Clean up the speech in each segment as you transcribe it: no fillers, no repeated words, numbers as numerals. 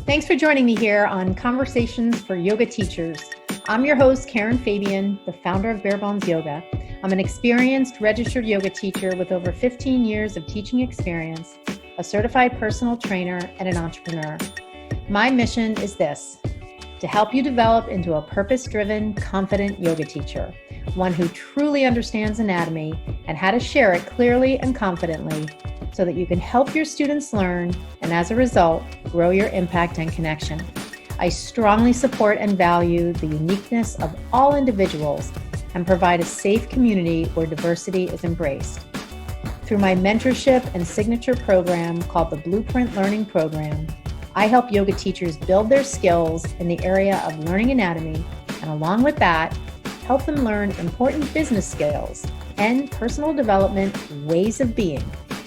Thanks for joining me here on Conversations for Yoga Teachers. I'm your host, Karen Fabian, the founder of Bare Bones Yoga. I'm an experienced registered yoga teacher with over 15 years of teaching experience, a certified personal trainer, and an entrepreneur. My mission is this: to help you develop into a purpose-driven, confident yoga teacher, one who truly understands anatomy and how to share it clearly and confidently so that you can help your students learn and, as a result, grow your impact and connection. I strongly support and value the uniqueness of all individuals and provide a safe community where diversity is embraced. Through my mentorship and signature program called the Blueprint Learning Program, I help yoga teachers build their skills in the area of learning anatomy, and along with that, help them learn important business skills and personal development ways of being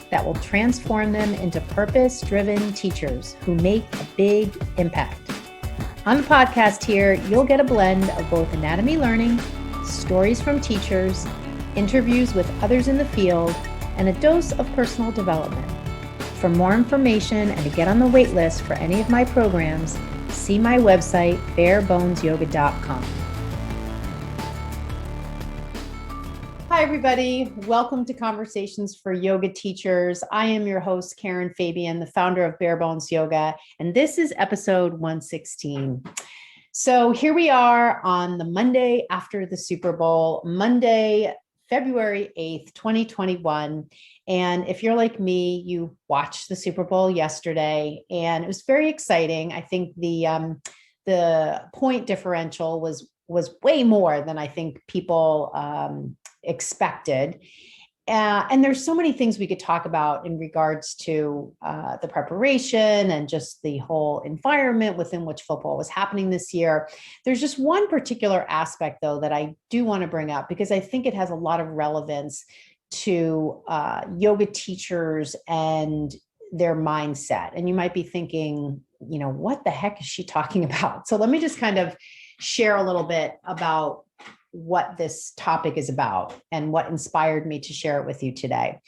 that will transform them into purpose-driven teachers who make a big impact. On the podcast here, you'll get a blend of both anatomy learning, stories from teachers, interviews with others in the field, and a dose of personal development. For more information and to get on the wait list for any of my programs, see my website, barebonesyoga.com. Hi, everybody. Welcome to Conversations for Yoga Teachers. I am your host, Karen Fabian, the founder of Bare Bones Yoga, and this is episode 116. So here we are on the Monday after the Super Bowl, Monday, February 8th, 2021. And if you're like me, you watched the Super Bowl yesterday, and it was very exciting. I think the point differential was way more than I think people expected. And there's so many things we could talk about in regards to the preparation and just the whole environment within which football was happening this year. There's just one particular aspect, though, that I do want to bring up because I think it has a lot of relevance to yoga teachers and their mindset. And you might be thinking, what the heck is she talking about? So let me just kind of share a little bit about what this topic is about and what inspired me to share it with you today.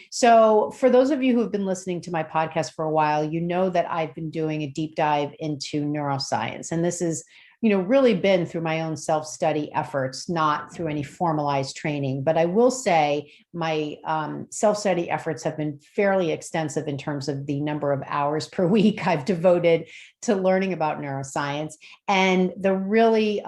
So for those of you who have been listening to my podcast for a while, you know that I've been doing a deep dive into neuroscience. And this is, really been through my own self-study efforts, not through any formalized training. But I will say my self-study efforts have been fairly extensive in terms of the number of hours per week I've devoted to learning about neuroscience and the really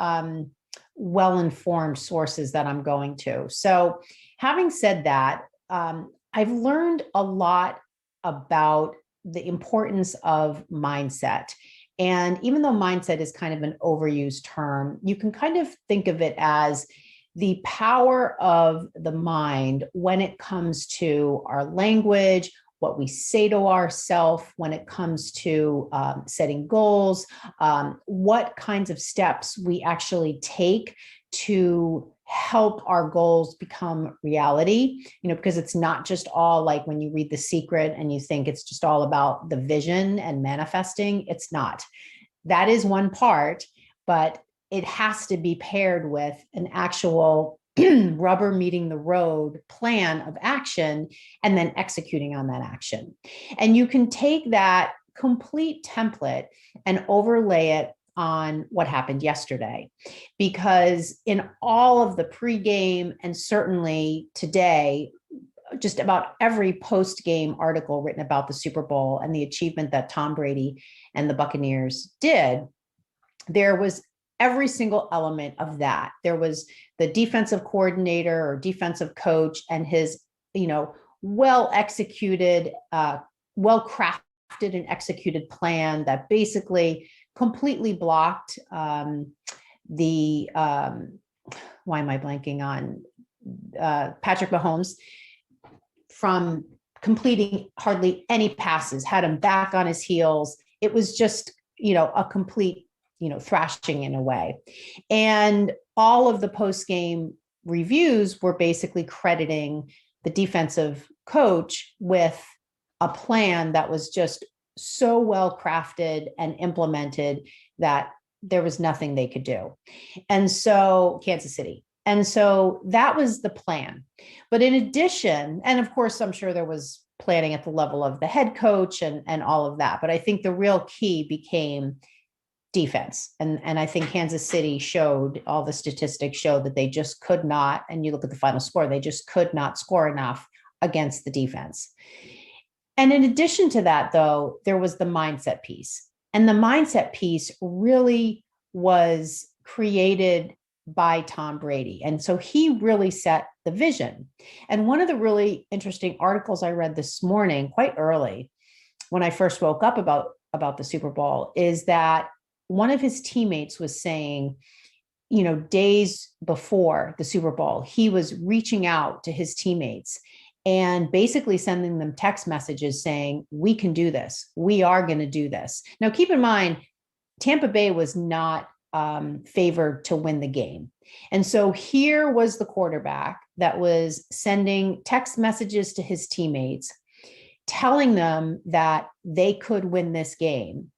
well-informed sources that I'm going to. So having said that, I've learned a lot about the importance of mindset. And even though mindset is kind of an overused term, you can kind of think of it as the power of the mind when it comes to our language, what we say to ourselves when it comes to setting goals, what kinds of steps we actually take to help our goals become reality, because it's not just all like when you read The Secret and you think it's just all about the vision and manifesting. It's not. That is one part, but it has to be paired with an actual rubber meeting the road plan of action and then executing on that action. And you can take that complete template and overlay it on what happened yesterday, because in all of the pregame and certainly today, just about every post-game article written about the Super Bowl and the achievement that Tom Brady and the Buccaneers did, there was every single element of that. There was the defensive coordinator or defensive coach and his, well-executed, well-crafted and executed plan that basically completely blocked why am I blanking on Patrick Mahomes from completing hardly any passes, had him back on his heels. It was just, a complete, thrashing in a way. And all of the post-game reviews were basically crediting the defensive coach with a plan that was just so well crafted and implemented that there was nothing they could do. And so Kansas City. And so that was the plan. But in addition, and of course, I'm sure there was planning at the level of the head coach and all of that. But I think the real key became defense. And I think Kansas City showed, all the statistics showed that they just could not, and you look at the final score, they just could not score enough against the defense. And in addition to that, though, there was the mindset piece. And the mindset piece really was created by Tom Brady. And so he really set the vision. And one of the really interesting articles I read this morning, quite early, when I first woke up about the Super Bowl, is that one of his teammates was saying, days before the Super Bowl, he was reaching out to his teammates and basically sending them text messages saying, we can do this. We are going to do this. Now, keep in mind, Tampa Bay was not favored to win the game. And so here was the quarterback that was sending text messages to his teammates, telling them that they could win this game.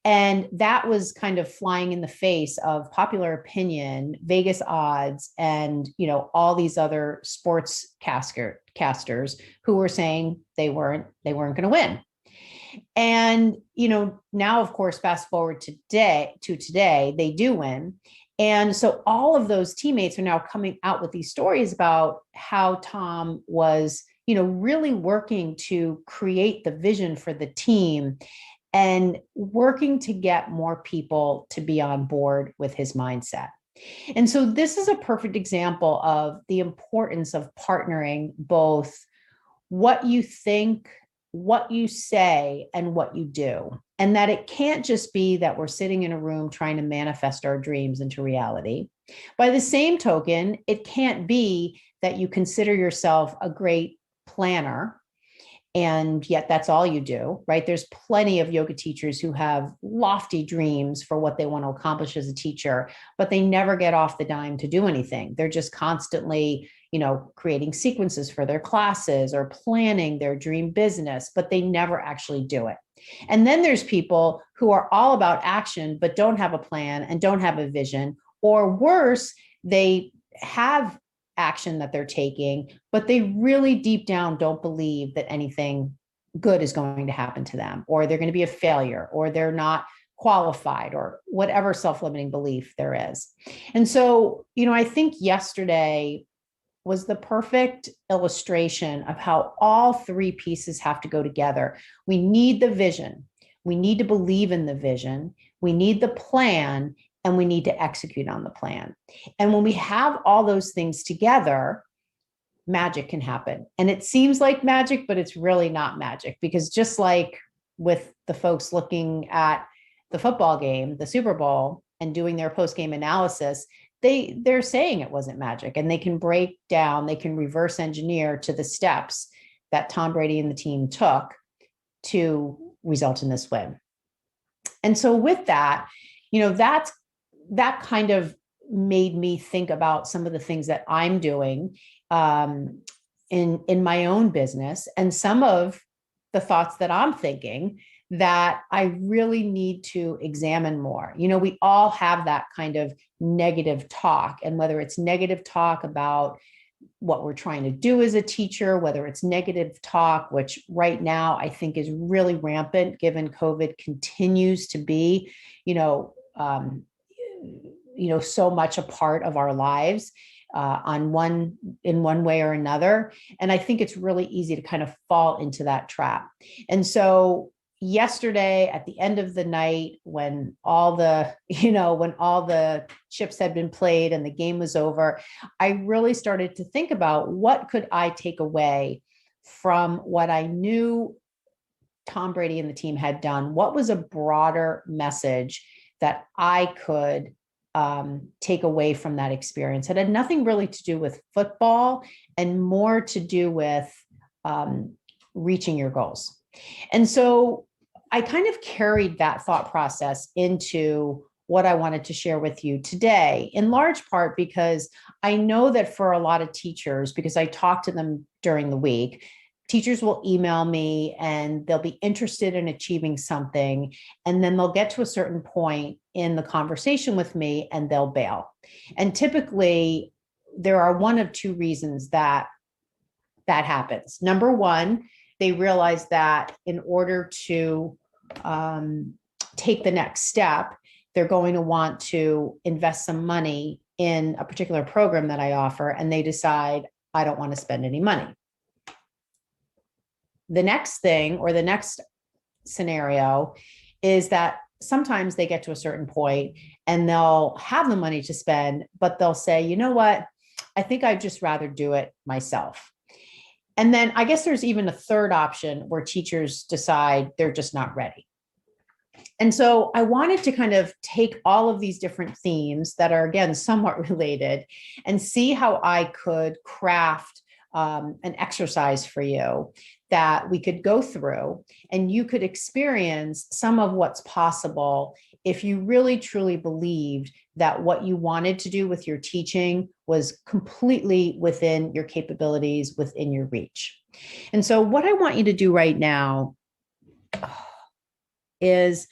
And that was kind of flying in the face of popular opinion, Vegas odds, and all these other sports casters who were saying they weren't going to win. And now, of course, fast forward to today, they do win. And so all of those teammates are now coming out with these stories about how Tom was, really working to create the vision for the team and working to get more people to be on board with his mindset. And so this is a perfect example of the importance of partnering both what you think, what you say, and what you do. And that it can't just be that we're sitting in a room trying to manifest our dreams into reality. By the same token, it can't be that you consider yourself a great planner and yet that's all you do, right? There's plenty of yoga teachers who have lofty dreams for what they want to accomplish as a teacher, but they never get off the dime to do anything. They're just constantly, creating sequences for their classes or planning their dream business, but they never actually do it. And then there's people who are all about action, but don't have a plan and don't have a vision, or worse, they have action that they're taking, but they really deep down don't believe that anything good is going to happen to them, or they're going to be a failure, or they're not qualified, or whatever self-limiting belief there is. And so, I think yesterday was the perfect illustration of how all three pieces have to go together. We need the vision. We need to believe in the vision. We need the plan, and we need to execute on the plan. And when we have all those things together, magic can happen. And it seems like magic, but it's really not magic, because just like with the folks looking at the football game, the Super Bowl, and doing their post-game analysis, they're saying it wasn't magic, and they can break down, they can reverse engineer to the steps that Tom Brady and the team took to result in this win. And so with that, that kind of made me think about some of the things that I'm doing in my own business, and some of the thoughts that I'm thinking that I really need to examine more. We all have that kind of negative talk, and whether it's negative talk about what we're trying to do as a teacher, whether it's negative talk, which right now I think is really rampant given COVID continues to be, so much a part of our lives in one way or another. And I think it's really easy to kind of fall into that trap. And so yesterday at the end of the night, when all the chips had been played and the game was over, I really started to think about what could I take away from what I knew Tom Brady and the team had done. What was a broader message that I could take away from that experience? It had nothing really to do with football and more to do with reaching your goals. And so I kind of carried that thought process into what I wanted to share with you today, in large part because I know that for a lot of teachers, because I talk to them during the week, teachers will email me and they'll be interested in achieving something. And then they'll get to a certain point in the conversation with me and they'll bail. And typically there are one of two reasons that happens. Number one, they realize that in order to take the next step, they're going to want to invest some money in a particular program that I offer, and they decide, I don't want to spend any money. The next thing, or the next scenario, is that sometimes they get to a certain point and they'll have the money to spend, but they'll say, you know what, I think I'd just rather do it myself. And then I guess there's even a third option where teachers decide they're just not ready. And so I wanted to kind of take all of these different themes that are, again, somewhat related, and see how I could craft an exercise for you that we could go through, and you could experience some of what's possible if you really truly believed that what you wanted to do with your teaching was completely within your capabilities, within your reach. And so what I want you to do right now is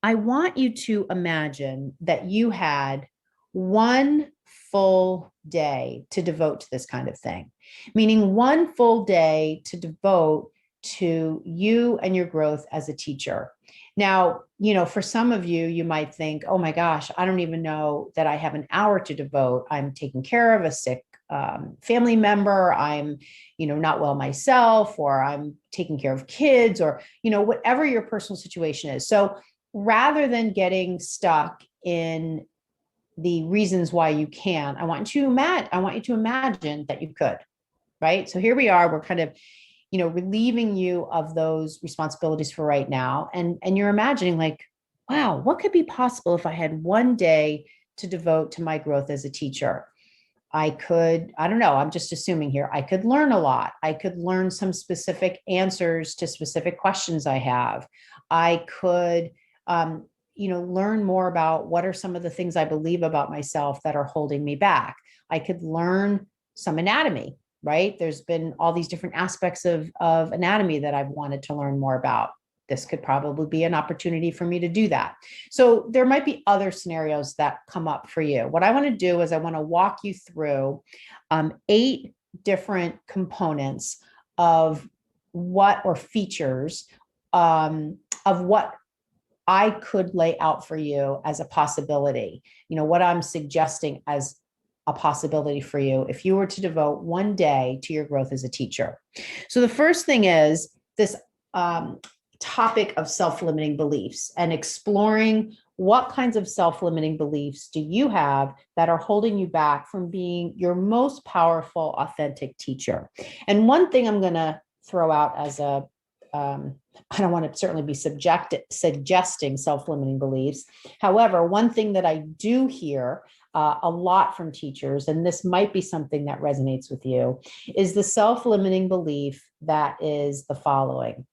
I want you to imagine that you had one full day to devote to this kind of thing, meaning one full day to devote to you and your growth as a teacher. Now, for some of you, you might think, oh my gosh, I don't even know that I have an hour to devote. I'm taking care of a sick family member. I'm, not well myself, or I'm taking care of kids, or, whatever your personal situation is. So rather than getting stuck in the reasons why you can't, I want you to imagine that you could, right? So here we are, we're kind of, relieving you of those responsibilities for right now. And you're imagining like, wow, what could be possible if I had one day to devote to my growth as a teacher? I could, I don't know, I'm just assuming here, I could learn a lot. I could learn some specific answers to specific questions I have. I could, learn more about what are some of the things I believe about myself that are holding me back. I could learn some anatomy, right? There's been all these different aspects of anatomy that I've wanted to learn more about. This could probably be an opportunity for me to do that. So there might be other scenarios that come up for you. What I want to do is I want to walk you through 8 different components of what, or features of what I could lay out for you as a possibility, what I'm suggesting as a possibility for you if you were to devote one day to your growth as a teacher. So the first thing is this topic of self-limiting beliefs, and exploring what kinds of self-limiting beliefs do you have that are holding you back from being your most powerful, authentic teacher. And one thing I'm going to throw out as I don't want to certainly be suggesting self-limiting beliefs. However, one thing that I do hear a lot from teachers, and this might be something that resonates with you, is the self-limiting belief that is the following: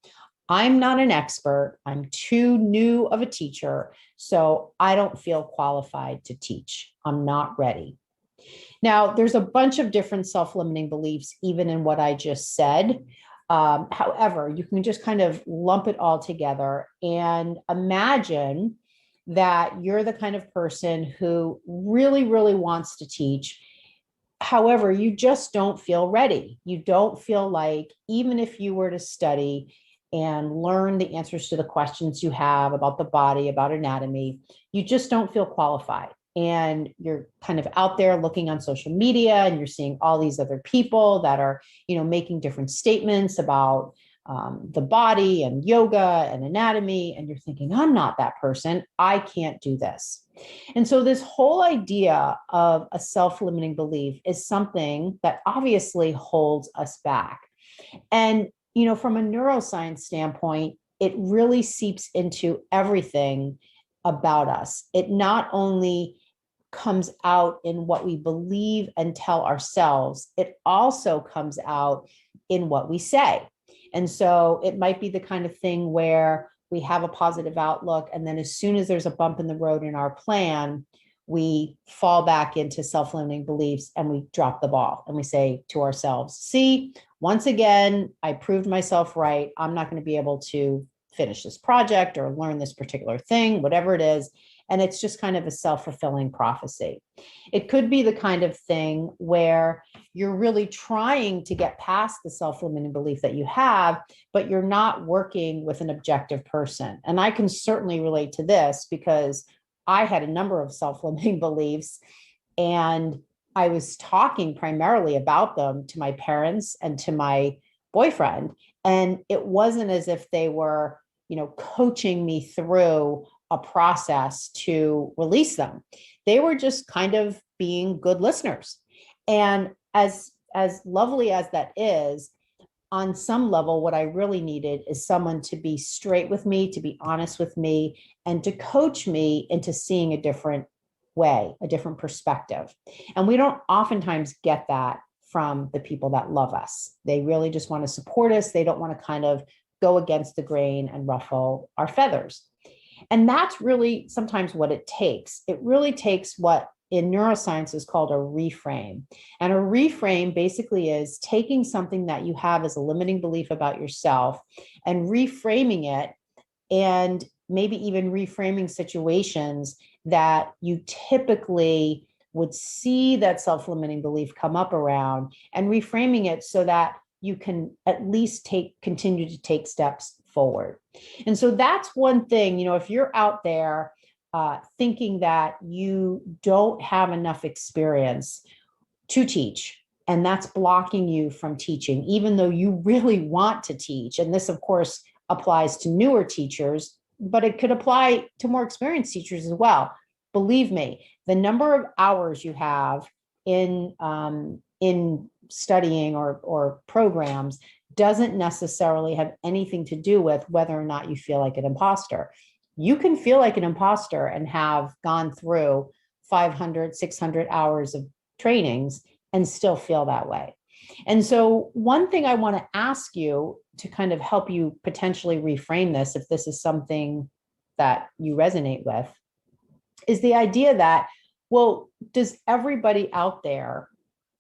I'm not an expert. I'm too new of a teacher, so I don't feel qualified to teach. I'm not ready. Now, there's a bunch of different self-limiting beliefs, even in what I just said. However, you can just kind of lump it all together and imagine that you're the kind of person who really, really wants to teach. However, you just don't feel ready. You don't feel like, even if you were to study and learn the answers to the questions you have about the body, about anatomy, you just don't feel qualified. And you're kind of out there looking on social media, and you're seeing all these other people that are, making different statements about the body and yoga and anatomy. And you're thinking, I'm not that person. I can't do this. And so this whole idea of a self-limiting belief is something that obviously holds us back. And, from a neuroscience standpoint, it really seeps into everything about us. It not only comes out in what we believe and tell ourselves, it also comes out in what we say. And so it might be the kind of thing where we have a positive outlook, and then as soon as there's a bump in the road in our plan, we fall back into self-limiting beliefs and we drop the ball, and we say to ourselves, see, once again, I proved myself right. I'm not going to be able to finish this project or learn this particular thing, whatever it is. and it's just kind of a self-fulfilling prophecy. It could be the kind of thing where you're really trying to get past the self-limiting belief that you have, but you're not working with an objective person. And I can certainly relate to this because I had a number of self-limiting beliefs, and I was talking primarily about them to my parents and to my boyfriend. And it wasn't as if they were, coaching me through a process to release them. They were just kind of being good listeners. And as lovely as that is, on some level, what I really needed is someone to be straight with me, to be honest with me, and to coach me into seeing a different way, a different perspective. And we don't oftentimes get that from the people that love us. They really just want to support us. They don't want to kind of go against the grain and ruffle our feathers. And that's really sometimes what it takes. It really takes what in neuroscience is called a reframe. And a reframe basically is taking something that you have as a limiting belief about yourself and reframing it, and maybe even reframing situations that you typically would see that self-limiting belief come up around, and reframing it so that you can at least continue to take steps forward. And so that's one thing, if you're out there thinking that you don't have enough experience to teach, and that's blocking you from teaching, even though you really want to teach. And this, of course, applies to newer teachers, but it could apply to more experienced teachers as well. Believe me, the number of hours you have in studying or programs doesn't necessarily have anything to do with whether or not you feel like an imposter. You can feel like an imposter and have gone through 500, 600 hours of trainings and still feel that way. And so one thing I want to ask you to kind of help you potentially reframe this, if this is something that you resonate with, is the idea that, well,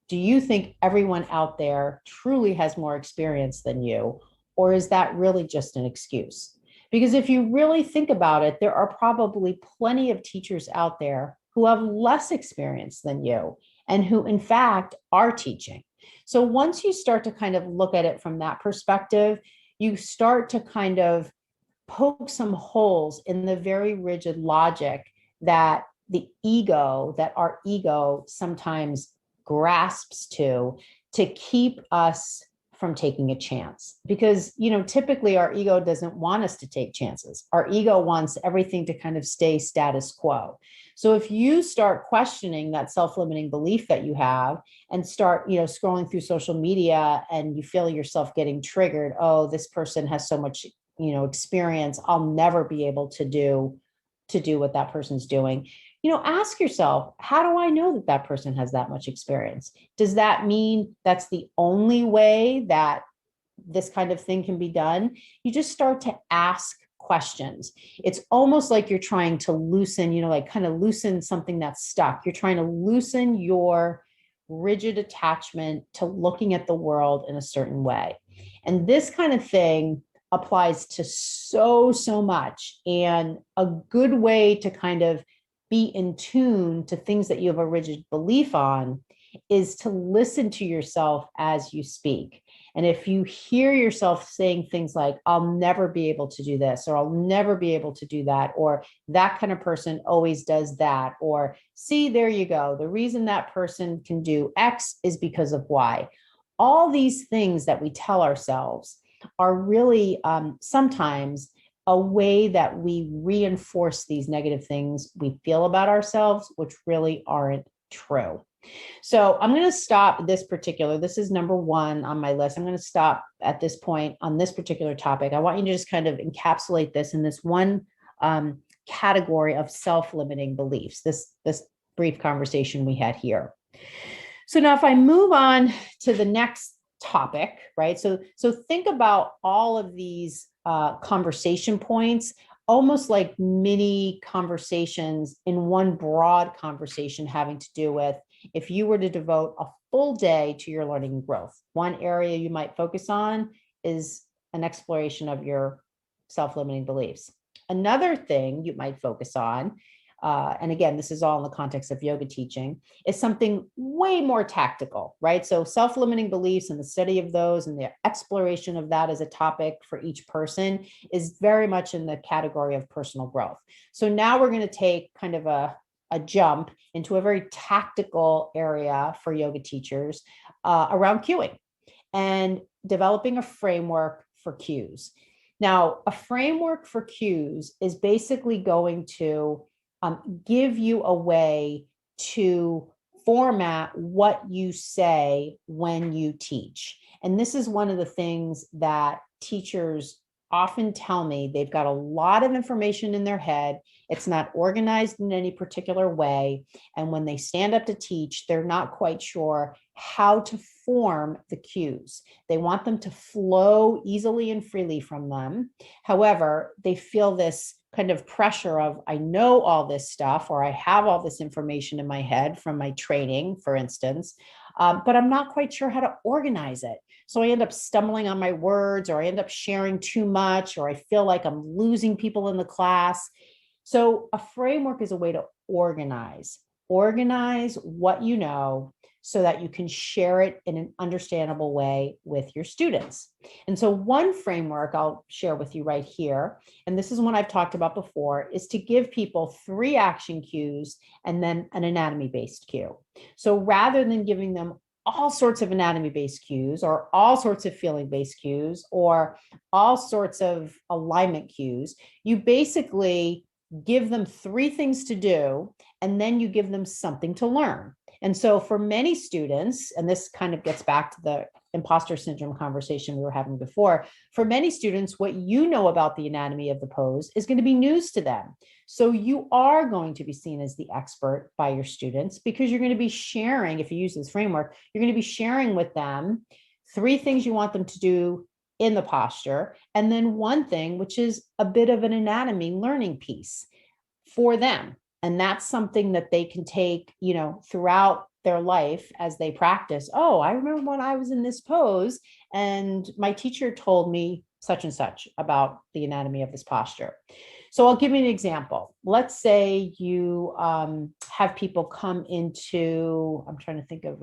do you think everyone out there truly has more experience than you? Or is that really just an excuse? Because if you really think about it, there are probably plenty of teachers out there who have less experience than you and who, in fact, are teaching. So once you start to kind of look at it from that perspective, you start to kind of poke some holes in the very rigid logic that our ego sometimes grasps to keep us from taking a chance. Because, typically our ego doesn't want us to take chances. Our ego wants everything to kind of stay status quo. So if you start questioning that self-limiting belief that you have and start, scrolling through social media and you feel yourself getting triggered, oh, this person has so much, experience, I'll never be able to do what that person's doing. Ask yourself, how do I know that that person has that much experience? Does that mean that's the only way that this kind of thing can be done? You just start to ask questions. It's almost like you're trying to loosen, like kind of loosen something that's stuck. You're trying to loosen your rigid attachment to looking at the world in a certain way. And this kind of thing applies to so much. And a good way to kind of be in tune to things that you have a rigid belief on is to listen to yourself as you speak. And if you hear yourself saying things like, I'll never be able to do this, or I'll never be able to do that, or that kind of person always does that, or see, there you go, the reason that person can do X is because of Y. All these things that we tell ourselves are really sometimes a way that we reinforce these negative things we feel about ourselves, which really aren't true. So I'm going to stop this is number one on my list. I'm going to stop at this point on this particular topic. I want you to just kind of encapsulate this in this one category of self-limiting beliefs, this brief conversation we had here. So now if I move on to the next topic, right? So think about all of these conversation points, almost like mini conversations in one broad conversation having to do with, if you were to devote a full day to your learning and growth, one area you might focus on is an exploration of your self-limiting beliefs. Another thing you might focus on and again, this is all in the context of yoga teaching, is something way more tactical, right? So self-limiting beliefs and the study of those and the exploration of that as a topic for each person is very much in the category of personal growth. So now we're going to take kind of a jump into a very tactical area for yoga teachers around cueing and developing a framework for cues. Now, a framework for cues is basically going to give you a way to format what you say when you teach. And this is one of the things that teachers often tell me. They've got a lot of information in their head. It's not organized in any particular way. And when they stand up to teach, they're not quite sure how to form the cues. They want them to flow easily and freely from them. However, they feel this kind of pressure of, I know all this stuff, or I have all this information in my head from my training, for instance, but I'm not quite sure how to organize it. So I end up stumbling on my words, or I end up sharing too much, or I feel like I'm losing people in the class. So a framework is a way to organize what you know so that you can share it in an understandable way with your students. And so one framework I'll share with you right here, and this is one I've talked about before, is to give people 3 action cues and then an anatomy-based cue. So rather than giving them all sorts of anatomy-based cues or all sorts of feeling-based cues or all sorts of alignment cues, you basically give them 3 things to do, and then you give them something to learn. And so for many students, and this kind of gets back to the imposter syndrome conversation we were having before, for many students, what you know about the anatomy of the pose is going to be news to them. So you are going to be seen as the expert by your students because you're going to be sharing, if you use this framework, you're going to be sharing with them 3 things you want them to do in the posture, and then 1 thing, which is a bit of an anatomy learning piece for them. And that's something that they can take, throughout their life as they practice. Oh, I remember when I was in this pose and my teacher told me such and such about the anatomy of this posture. So I'll give you an example. Let's say you have people come into, I'm trying to think of,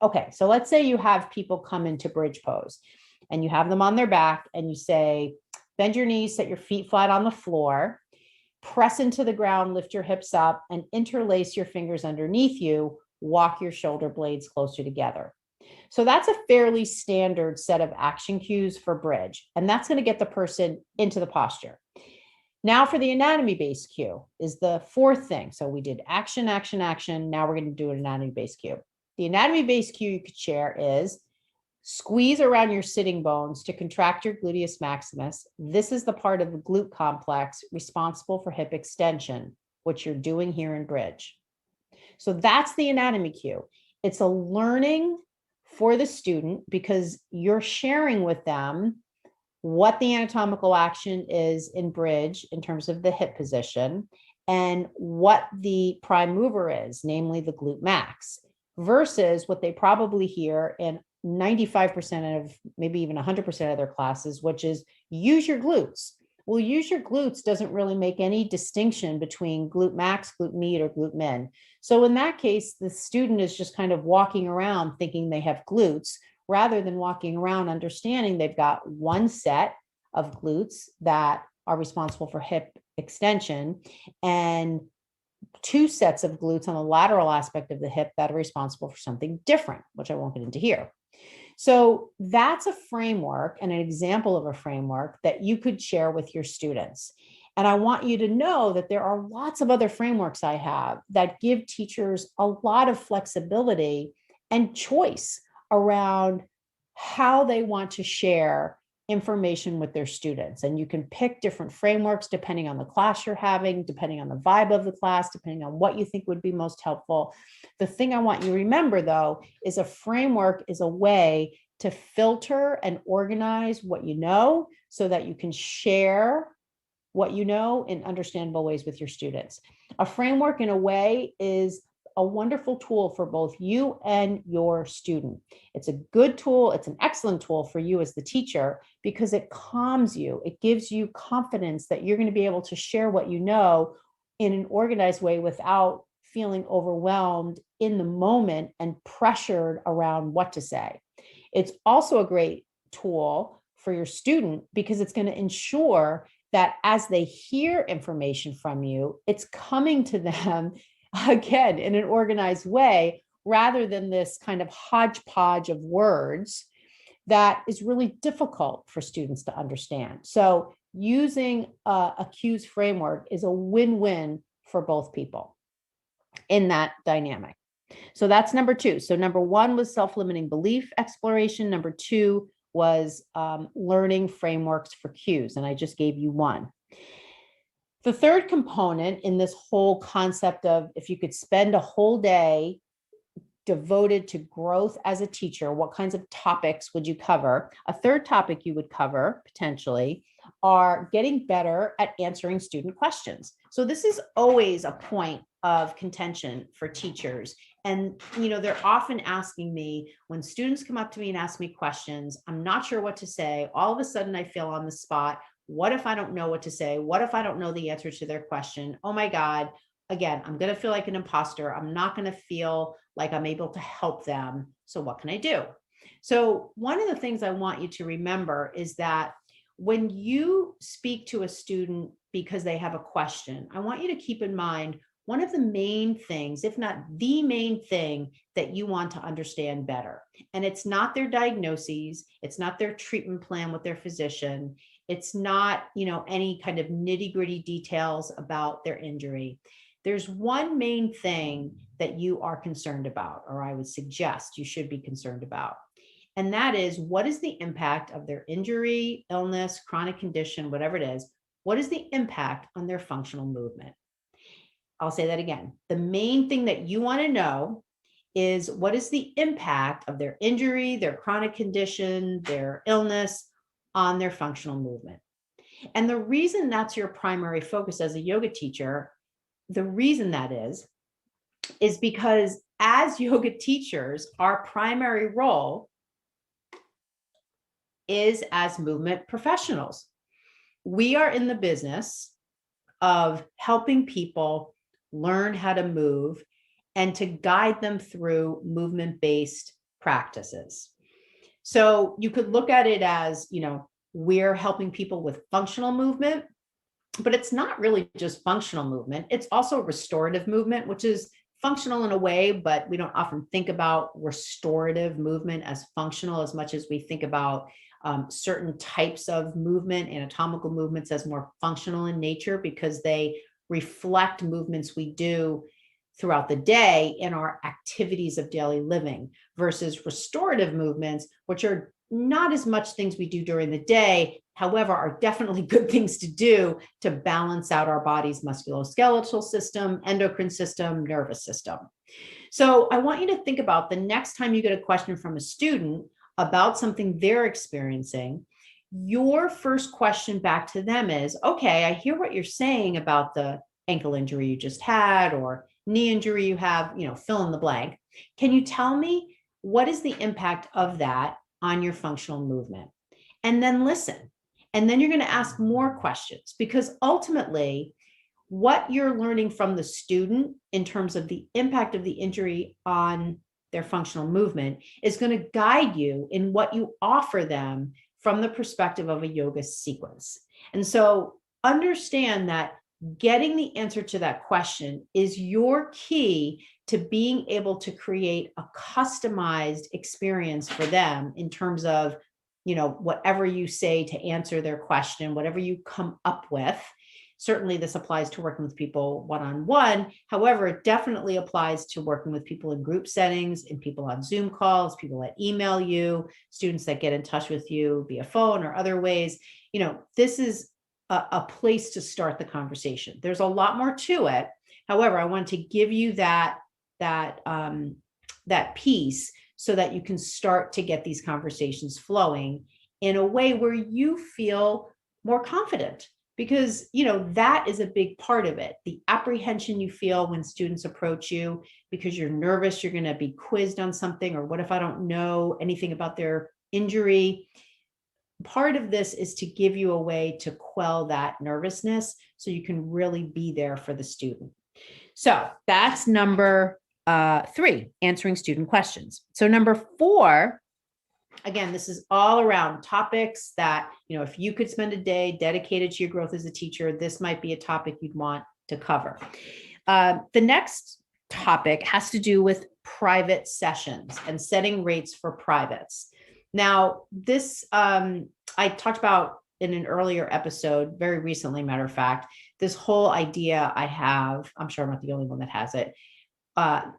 okay, so let's say you have people come into bridge pose and you have them on their back and you say, bend your knees, set your feet flat on the floor, press into the ground, lift your hips up, and interlace your fingers underneath you. Walk your shoulder blades closer together. So that's a fairly standard set of action cues for bridge, and that's going to get the person into the posture. Now for the anatomy-based cue is the 4th thing. So we did action, action, action. Now we're going to do an anatomy-based cue. The anatomy-based cue you could share is squeeze around your sitting bones to contract your gluteus maximus. This is the part of the glute complex responsible for hip extension, which you're doing here in bridge. So that's the anatomy cue. It's a learning for the student because you're sharing with them what the anatomical action is in bridge in terms of the hip position and what the prime mover is, namely the glute max, versus what they probably hear in 95% of, maybe even 100% of their classes, which is use your glutes. Well, use your glutes doesn't really make any distinction between glute max, glute med, or glute min. So in that case, the student is just kind of walking around thinking they have glutes rather than walking around understanding they've got 1 set of glutes that are responsible for hip extension and 2 sets of glutes on the lateral aspect of the hip that are responsible for something different, which I won't get into here. So that's a framework and an example of a framework that you could share with your students. And I want you to know that there are lots of other frameworks I have that give teachers a lot of flexibility and choice around how they want to share information with their students. And you can pick different frameworks depending on the class you're having, depending on the vibe of the class, depending on what you think would be most helpful. The thing I want you to remember, though, is a framework is a way to filter and organize what you know so that you can share what you know in understandable ways with your students. A framework, in a way, is a wonderful tool for both you and your student. It's a good tool. It's an excellent tool for you as the teacher because it calms you. It gives you confidence that you're going to be able to share what you know in an organized way without feeling overwhelmed in the moment and pressured around what to say. It's also a great tool for your student because it's going to ensure that as they hear information from you, it's coming to them again in an organized way rather than this kind of hodgepodge of words that is really difficult for students to understand. So using a cues framework is a win-win for both people in that dynamic. So that's number two. So number one was self-limiting belief exploration. Number two was learning frameworks for cues. And I just gave you one. The third component in this whole concept of if you could spend a whole day devoted to growth as a teacher, what kinds of topics would you cover? A third topic you would cover potentially are getting better at answering student questions. So this is always a point of contention for teachers. And, they're often asking me when students come up to me and ask me questions, I'm not sure what to say. All of a sudden I feel on the spot. What if I don't know what to say? What if I don't know the answer to their question? Oh my God. Again, I'm going to feel like an imposter. I'm not going to feel like I'm able to help them. So what can I do? So one of the things I want you to remember is that when you speak to a student because they have a question, I want you to keep in mind one of the main things, if not the main thing that you want to understand better. And it's not their diagnoses. It's not their treatment plan with their physician. It's not, any kind of nitty-gritty details about their injury. There's one main thing that you are concerned about, or I would suggest you should be concerned about. And that is, what is the impact of their injury, illness, chronic condition, whatever it is? What is the impact on their functional movement? I'll say that again. The main thing that you want to know is what is the impact of their injury, their chronic condition, their illness on their functional movement. And the reason that's your primary focus as a yoga teacher, the reason that is because as yoga teachers, our primary role is as movement professionals. We are in the business of helping people learn how to move and to guide them through movement-based practices. So you could look at it as, we're helping people with functional movement, but it's not really just functional movement. It's also restorative movement, which is functional in a way, but we don't often think about restorative movement as functional as much as we think about certain types of movement, anatomical movements, as more functional in nature because they reflect movements we do throughout the day in our activities of daily living versus restorative movements, which are not as much things we do during the day, however, are definitely good things to do to balance out our body's musculoskeletal system, endocrine system, nervous system. So I want you to think about the next time you get a question from a student about something they're experiencing, your first question back to them is, okay, I hear what you're saying about the ankle injury you just had or knee injury you have, fill in the blank. Can you tell me what is the impact of that on your functional movement? And then listen. And then you're going to ask more questions because ultimately what you're learning from the student in terms of the impact of the injury on their functional movement is going to guide you in what you offer them from the perspective of a yoga sequence. And so understand that getting the answer to that question is your key to being able to create a customized experience for them in terms of, whatever you say to answer their question, whatever you come up with. Certainly this applies to working with people one-on-one. However, it definitely applies to working with people in group settings, and people on Zoom calls, people that email you, students that get in touch with you via phone or other ways. This is a place to start the conversation. There's a lot more to it. However, I want to give you that piece so that you can start to get these conversations flowing in a way where you feel more confident. Because, that is a big part of it. The apprehension you feel when students approach you because you're nervous, you're going to be quizzed on something, or what if I don't know anything about their injury? part of this is to give you a way to quell that nervousness so you can really be there for the student. So that's number 3, answering student questions. So number 4, again, this is all around topics that, if you could spend a day dedicated to your growth as a teacher, this might be a topic you'd want to cover. The next topic has to do with private sessions and setting rates for privates. Now, this I talked about in an earlier episode, very recently, matter of fact, this whole idea I have, I'm sure I'm not the only one that has it,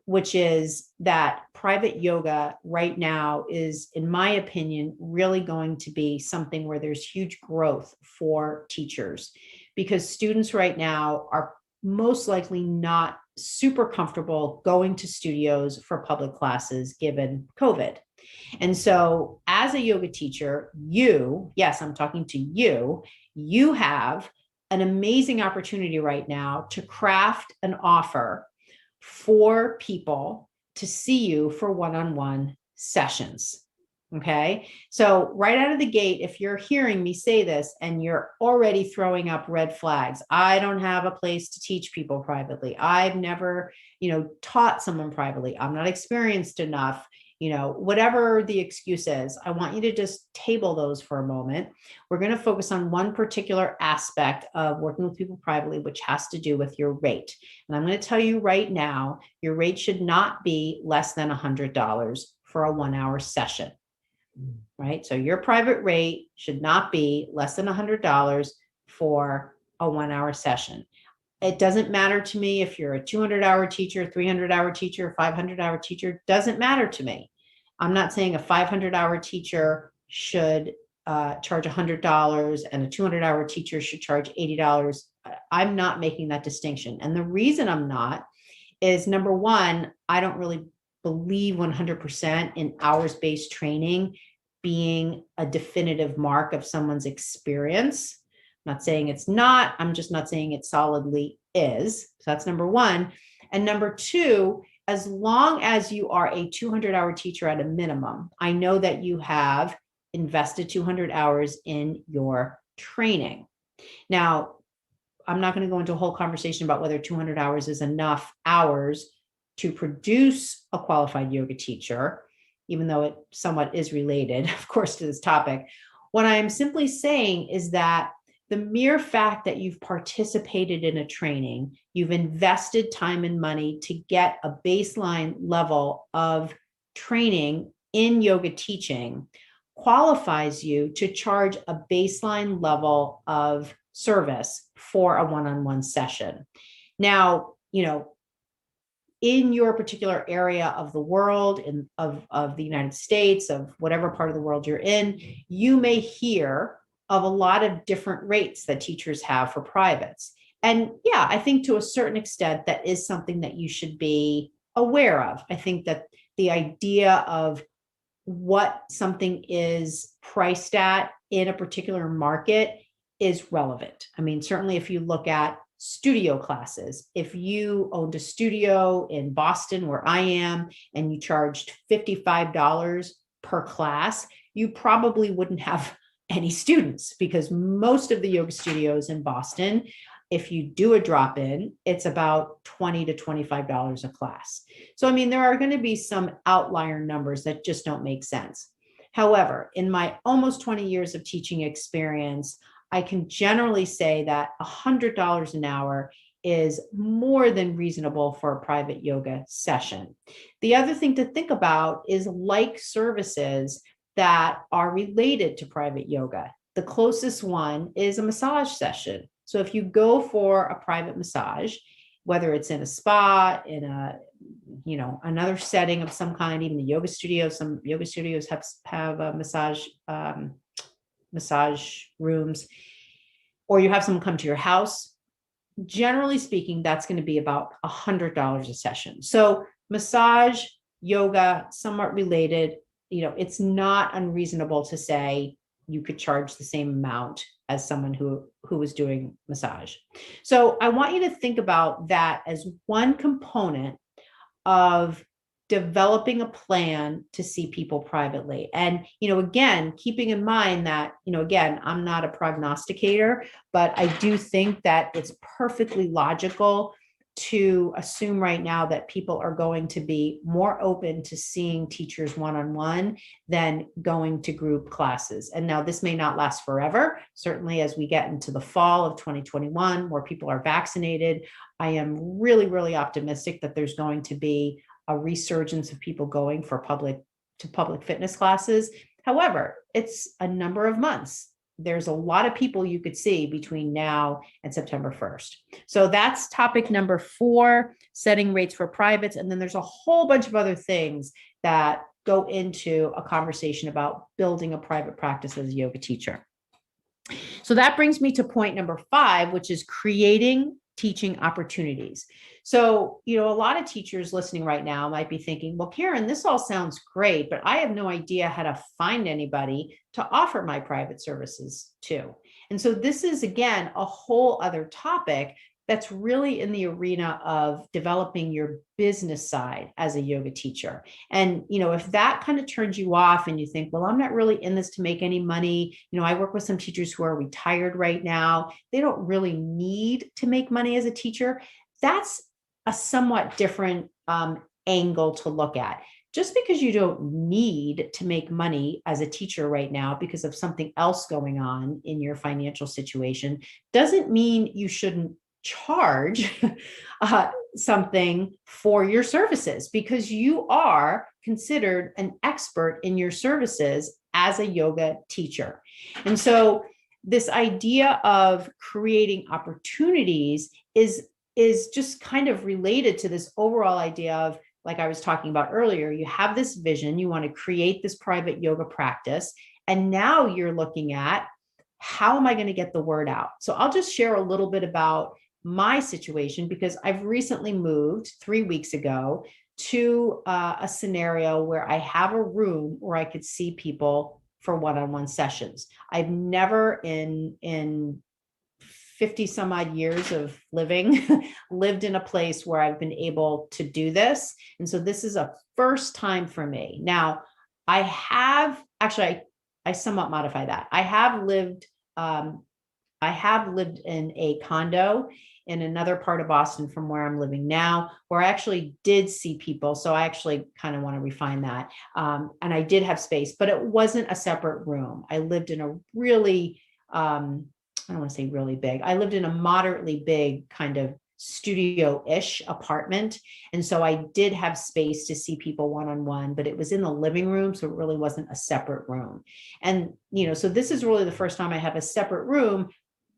which is that private yoga right now is, in my opinion, really going to be something where there's huge growth for teachers, because students right now are most likely not super comfortable going to studios for public classes given COVID. And so as a yoga teacher, yes, I'm talking to you have an amazing opportunity right now to craft an offer for people to see you for one-on-one sessions. Okay. So right out of the gate, if you're hearing me say this and you're already throwing up red flags, I don't have a place to teach people privately. I've never, taught someone privately. I'm not experienced enough. Whatever the excuse is, I want you to just table those for a moment. We're going to focus on one particular aspect of working with people privately, which has to do with your rate. And I'm going to tell you right now, your rate should not be less than $100 for a 1-hour session. Right? So your private rate should not be less than $100 for a 1-hour session. It doesn't matter to me if you're a 200-hour teacher, 300-hour teacher, 500-hour teacher, doesn't matter to me. I'm not saying a 500-hour teacher should charge $100 and a 200-hour teacher should charge $80. I'm not making that distinction. And the reason I'm not is, number one, I don't really believe 100% in hours-based training being a definitive mark of someone's experience. I'm not saying it's not, I'm just not saying it solidly is. So that's number one. And number two, as long as you are a 200-hour teacher at a minimum, I know that you have invested 200 hours in your training. Now, I'm not going to go into a whole conversation about whether 200 hours is enough hours to produce a qualified yoga teacher, even though it somewhat is related, of course, to this topic. What I am simply saying is that the mere fact that you've participated in a training, you've invested time and money to get a baseline level of training in yoga teaching qualifies you to charge a baseline level of service for a one-on-one session. Now, in your particular area of the world, of the United States, of whatever part of the world you're in, you may hear of a lot of different rates that teachers have for privates. And yeah, I think to a certain extent, that is something that you should be aware of. I think that the idea of what something is priced at in a particular market is relevant. I mean, certainly if you look at studio classes, if you owned a studio in Boston where I am and you charged $55 per class, you probably wouldn't have any students, because most of the yoga studios in Boston, if you do a drop-in, it's about $20 to $25 a class. So, I mean, there are going to be some outlier numbers that just don't make sense. However, in my almost 20 years of teaching experience, I can generally say that $100 an hour is more than reasonable for a private yoga session. The other thing to think about is like services that are related to private yoga. The closest one is a massage session. So if you go for a private massage, whether it's in a spa, in a, another setting of some kind, even the yoga studio, some yoga studios have a massage rooms, or you have someone come to your house, generally speaking, that's going to be about $100 a session. So massage, yoga, somewhat related, it's not unreasonable to say you could charge the same amount as someone who was doing massage. So I want you to think about that as one component of developing a plan to see people privately. And, again, keeping in mind that, again, I'm not a prognosticator, but I do think that it's perfectly logical to assume right now that people are going to be more open to seeing teachers one-on-one than going to group classes. And now this may not last forever. Certainly as we get into the fall of 2021, where people are vaccinated, I am really, really optimistic that there's going to be a resurgence of people going for public fitness classes. However, it's a number of months. There's a lot of people you could see between now and September 1st. So that's topic number 4, setting rates for privates. And then there's a whole bunch of other things that go into a conversation about building a private practice as a yoga teacher. So that brings me to point number 5, which is creating teaching opportunities. So, a lot of teachers listening right now might be thinking, well, Karen, this all sounds great, but I have no idea how to find anybody to offer my private services to. And so this is, again, a whole other topic that's really in the arena of developing your business side as a yoga teacher. And, if that kind of turns you off and you think, well, I'm not really in this to make any money. I work with some teachers who are retired right now. They don't really need to make money as a teacher. That's a somewhat different angle to look at. Just because you don't need to make money as a teacher right now because of something else going on in your financial situation doesn't mean you shouldn't charge something for your services, because you are considered an expert in your services as a yoga teacher. And so this idea of creating opportunities is just kind of related to this overall idea of, like I was talking about earlier, you have this vision, you want to create this private yoga practice, and now you're looking at, how am I going to get the word out? So I'll just share a little bit about my situation, because I've recently moved 3 weeks ago to a scenario where I have a room where I could see people for one-on-one sessions. I've never in 50 some odd years of living lived in a place where I've been able to do this. And so this is a first time for me. Now, I somewhat modify that. I have lived in a condo in another part of Boston from where I'm living now, where I actually did see people. So I actually kind of want to refine that. And I did have space, but it wasn't a separate room. I lived in a really, I don't want to say really big. I lived in a moderately big kind of studio-ish apartment. And so I did have space to see people one-on-one, but it was in the living room. So it really wasn't a separate room. And, so this is really the first time I have a separate room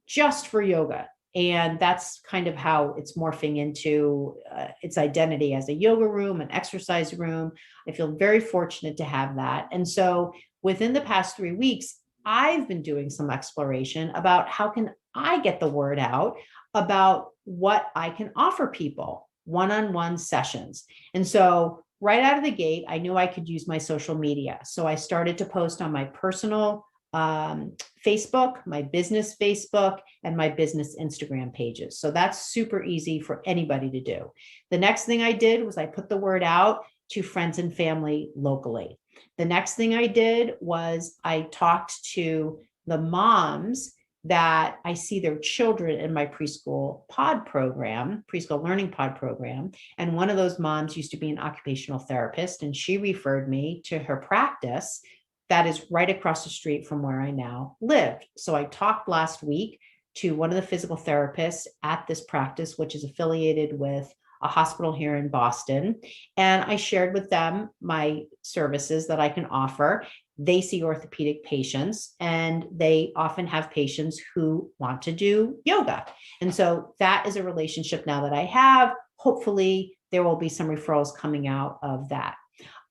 just for yoga. And that's kind of how it's morphing into its identity as a yoga room, an exercise room. I feel very fortunate to have that. And so within the past 3 weeks, I've been doing some exploration about how can I get the word out about what I can offer people, one-on-one sessions. And so right out of the gate, I knew I could use my social media. So I started to post on my personal Facebook, my business Facebook, and my business Instagram pages. So that's super easy for anybody to do. The next thing I did was I put the word out to friends and family locally. The next thing I did was I talked to the moms that I see their children in my preschool learning pod program. And one of those moms used to be an occupational therapist, and she referred me to her practice that is right across the street from where I now live. So I talked last week to one of the physical therapists at this practice, which is affiliated with a hospital here in Boston. And I shared with them my services that I can offer. They see orthopedic patients, and they often have patients who want to do yoga. And so that is a relationship now that I have. Hopefully there will be some referrals coming out of that.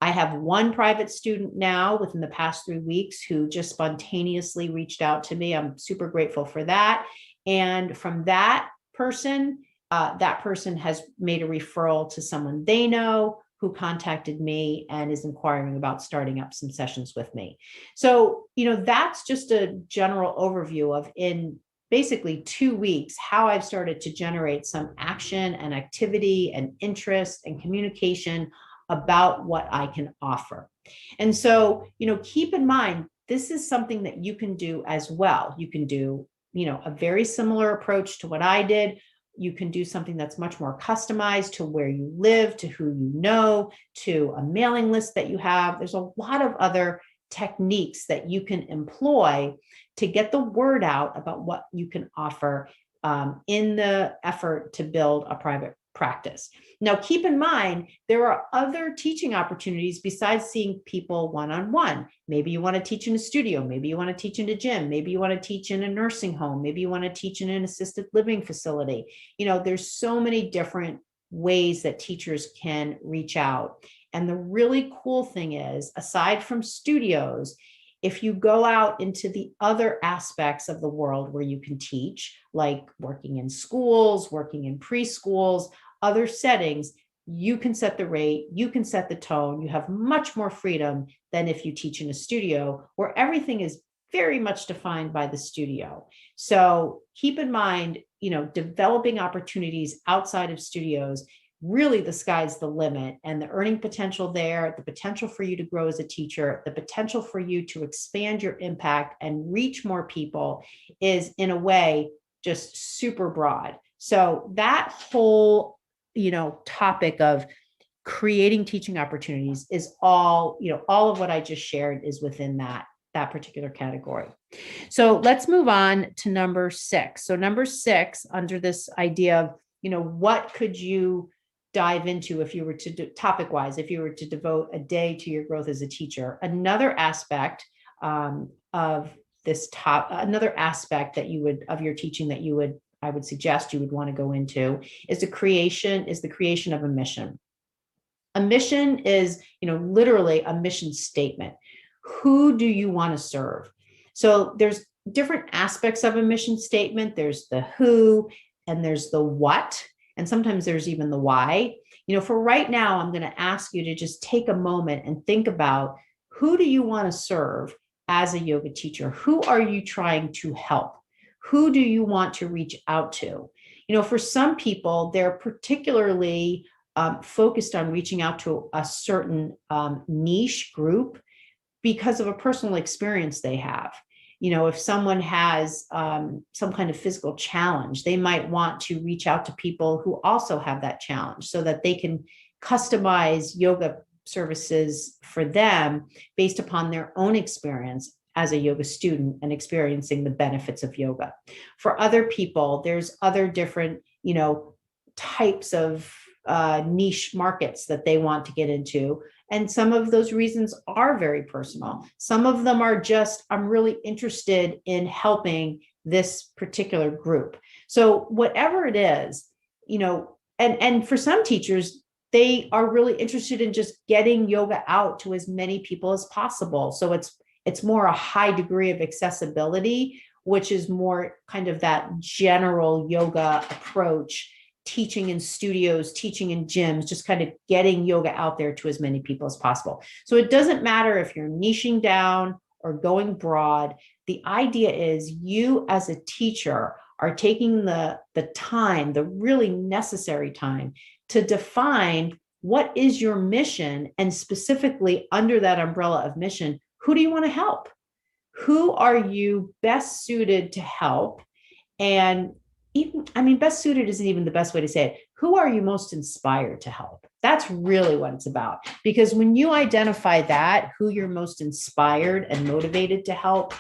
I have one private student now within the past 3 weeks who just spontaneously reached out to me. I'm super grateful for that. And from that person has made a referral to someone they know who contacted me and is inquiring about starting up some sessions with me. So, that's just a general overview of, in basically 2 weeks, how I've started to generate some action and activity and interest and communication about what I can offer. And so, keep in mind, this is something that you can do as well. You can do, a very similar approach to what I did. You can do something that's much more customized to where you live, to who you know, to a mailing list that you have. There's a lot of other techniques that you can employ to get the word out about what you can offer in the effort to build a private practice. Now, keep in mind, there are other teaching opportunities besides seeing people one-on-one. Maybe you want to teach in a studio. Maybe you want to teach in a gym. Maybe you want to teach in a nursing home. Maybe you want to teach in an assisted living facility. There's so many different ways that teachers can reach out. And the really cool thing is, aside from studios, if you go out into the other aspects of the world where you can teach, like working in schools, working in preschools, other settings, you can set the rate, you can set the tone, you have much more freedom than if you teach in a studio where everything is very much defined by the studio. So keep in mind, developing opportunities outside of studios, really the sky's the limit, and the earning potential there, the potential for you to grow as a teacher, the potential for you to expand your impact and reach more people is, in a way, just super broad. So that whole, topic of creating teaching opportunities is all of what I just shared is within that particular category. So let's move on to number 6. So number 6, under this idea of, what could you dive into if you were to topic-wise, if you were to devote a day to your growth as a teacher. Another aspect of this another aspect that of your teaching that I would suggest you would want to go into is the creation of a mission. A mission is, literally a mission statement. Who do you want to serve? So there's different aspects of a mission statement. There's the who, and there's the what, and sometimes there's even the why. For right now, I'm going to ask you to just take a moment and think about, who do you want to serve as a yoga teacher? Who are you trying to help? Who do you want to reach out to? For some people, they're particularly focused on reaching out to a certain niche group because of a personal experience they have. If someone has some kind of physical challenge, they might want to reach out to people who also have that challenge so that they can customize yoga services for them based upon their own experience as a yoga student and experiencing the benefits of yoga. For other people, there's other different, types of niche markets that they want to get into. And some of those reasons are very personal. Some of them are just, I'm really interested in helping this particular group. So whatever it is, and for some teachers, they are really interested in just getting yoga out to as many people as possible. So it's more a high degree of accessibility, which is more kind of that general yoga approach, teaching in studios, teaching in gyms, just kind of getting yoga out there to as many people as possible. So it doesn't matter if you're niching down or going broad. The idea is you as a teacher are taking the time, the really necessary time, to define what is your mission, and specifically under that umbrella of mission, who do you want to help? Who are you best suited to help? And best suited isn't even the best way to say it. Who are you most inspired to help? That's really what it's about. Because when you identify that, who you're most inspired and motivated to help,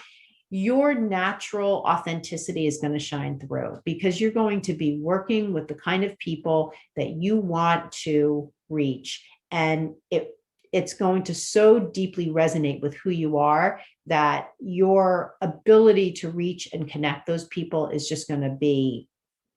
your natural authenticity is going to shine through, because you're going to be working with the kind of people that you want to reach. And it's going to so deeply resonate with who you are that your ability to reach and connect those people is just going to be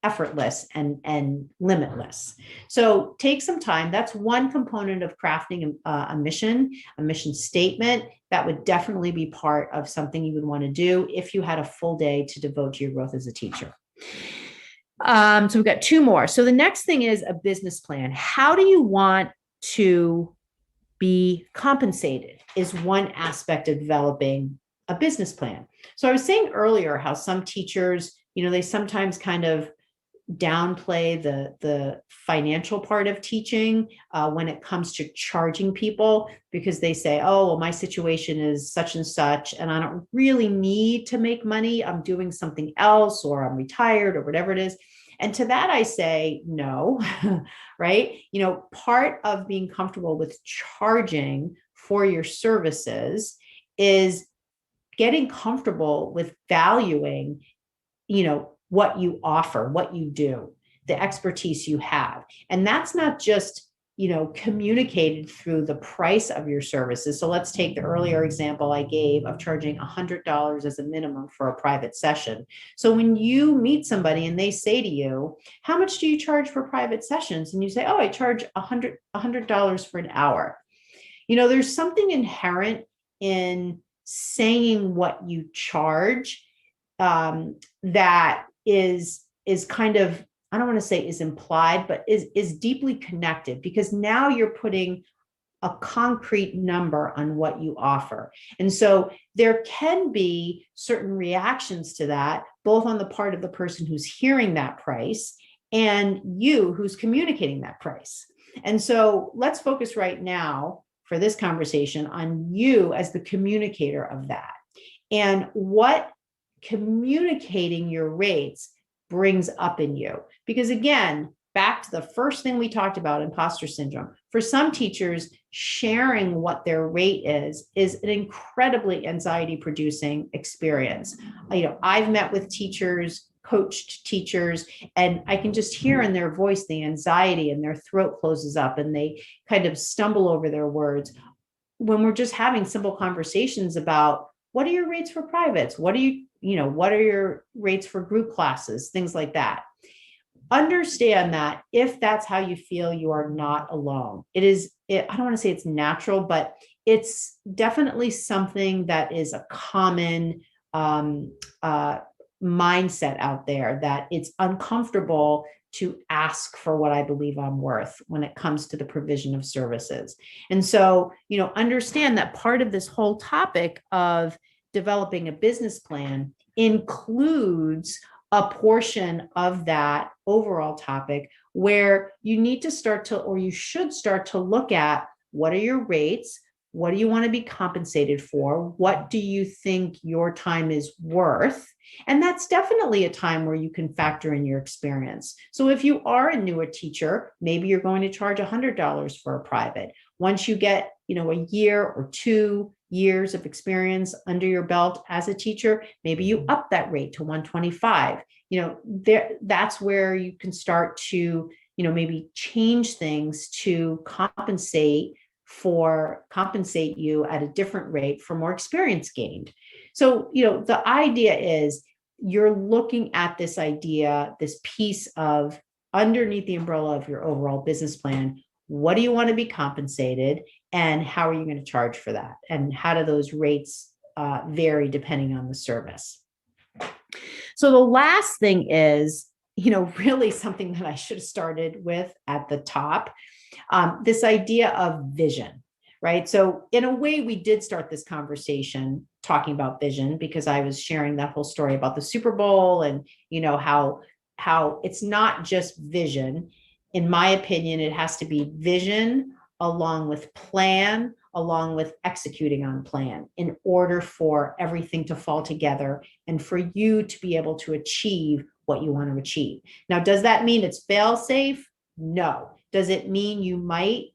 effortless and limitless. So take some time. That's one component of crafting a mission statement. That would definitely be part of something you would want to do if you had a full day to devote to your growth as a teacher. So we've got 2 more. So the next thing is a business plan. How do you want to be compensated is one aspect of developing a business plan. So I was saying earlier how some teachers, they sometimes kind of downplay the financial part of teaching when it comes to charging people, because they say, oh, well, my situation is such and such, and I don't really need to make money. I'm doing something else, or I'm retired, or whatever it is. And to that, I say, no, right? Part of being comfortable with charging for your services is getting comfortable with valuing, what you offer, what you do, the expertise you have. And that's not just, communicated through the price of your services. So let's take the earlier example I gave of charging $100 as a minimum for a private session. So when you meet somebody and they say to you, how much do you charge for private sessions? And you say, oh, I charge $100 for an hour. There's something inherent in saying what you charge that is kind of, I don't want to say is implied, but is deeply connected, because now you're putting a concrete number on what you offer. And so there can be certain reactions to that, both on the part of the person who's hearing that price and you who's communicating that price. And so let's focus right now for this conversation on you as the communicator of that, and what communicating your rates brings up in you. Because again, back to the first thing we talked about, imposter syndrome. For some teachers, sharing what their rate is an incredibly anxiety producing experience. I've met with teachers, coached teachers, and I can just hear in their voice the anxiety, and their throat closes up and they kind of stumble over their words when we're just having simple conversations about, what are your rates for privates? What are your rates for group classes? Things like that. Understand that if that's how you feel, you are not alone. I don't want to say it's natural, but it's definitely something that is a common mindset out there, that it's uncomfortable to ask for what I believe I'm worth when it comes to the provision of services. And so, understand that part of this whole topic of developing a business plan includes a portion of that overall topic where you need to start to, or you should start to look at, what are your rates? What do you want to be compensated for? What do you think your time is worth? And that's definitely a time where you can factor in your experience. So if you are a newer teacher, maybe you're going to charge $100 for a private. Once you get, a year or 2 years of experience under your belt as a teacher, maybe you up that rate to $125. That's where you can start to, maybe change things to compensate you at a different rate for more experience gained. So, the idea is you're looking at this idea, this piece of underneath the umbrella of your overall business plan. What do you want to be compensated, and how are you going to charge for that? And how do those rates vary depending on the service? So the last thing is, really something that I should have started with at the top, this idea of vision, right? So in a way, we did start this conversation talking about vision, because I was sharing that whole story about the Super Bowl and, how it's not just vision. In my opinion, it has to be vision along with plan, along with executing on plan, in order for everything to fall together and for you to be able to achieve what you want to achieve. Now, does that mean it's fail safe? No. Does it mean you might,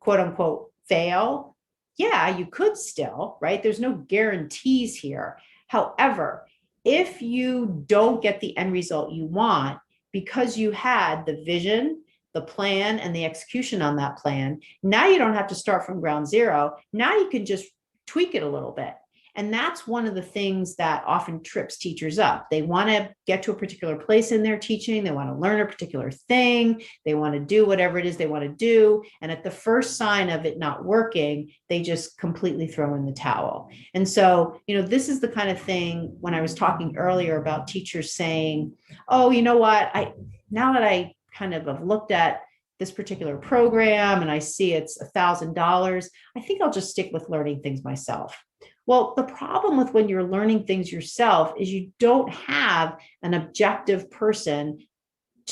quote unquote, fail? Yeah, you could still, right? There's no guarantees here. However, if you don't get the end result you want because you had the vision, the plan, and the execution on that plan, now you don't have to start from ground zero. Now you can just tweak it a little bit. And that's one of the things that often trips teachers up. They want to get to a particular place in their teaching. They want to learn a particular thing. They want to do whatever it is they want to do. And at the first sign of it not working, they just completely throw in the towel. And so, this is the kind of thing when I was talking earlier about teachers saying, oh, you know what, now that I kind of have looked at this particular program and I see it's $1,000, I think I'll just stick with learning things myself. Well, the problem with when you're learning things yourself is you don't have an objective person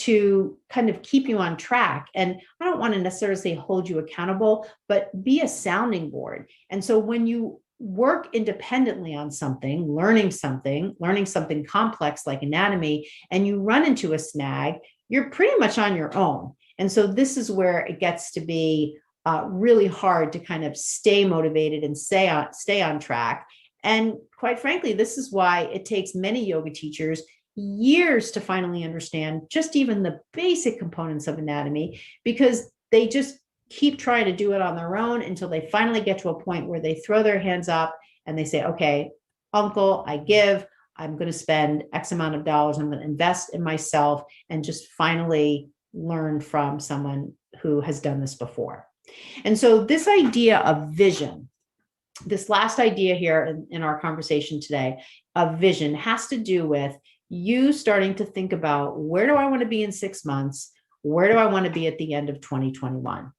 to kind of keep you on track. And I don't want to necessarily say hold you accountable, but be a sounding board. And so when you work independently on something, learning something complex like anatomy, and you run into a snag, you're pretty much on your own. And so this is where it gets to be really hard to kind of stay motivated and stay on track. And quite frankly, this is why it takes many yoga teachers years to finally understand just even the basic components of anatomy, because they just keep trying to do it on their own until they finally get to a point where they throw their hands up and they say, okay, uncle, I'm going to spend X amount of dollars. I'm going to invest in myself and just finally learn from someone who has done this before. And so this idea of vision, this last idea here in our conversation today of vision, has to do with you starting to think about, where do I want to be in 6 months? Where do I want to be at the end of 2021?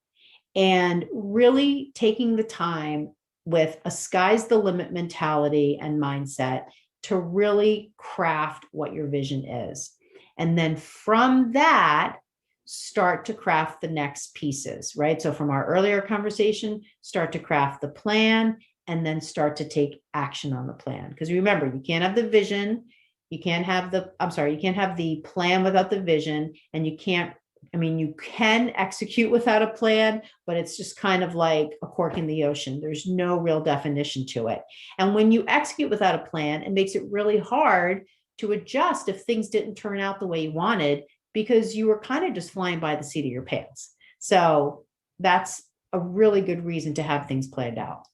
And really taking the time with a sky's the limit mentality and mindset to really craft what your vision is. And then from that, start to craft the next pieces, right? So from our earlier conversation, start to craft the plan and then start to take action on the plan. Because remember, you can't have the vision, you can't have the plan without the vision, and you can execute without a plan, but it's just kind of like a cork in the ocean. There's no real definition to it. And when you execute without a plan, it makes it really hard to adjust if things didn't turn out the way you wanted, because you were kind of just flying by the seat of your pants. So that's a really good reason to have things planned out.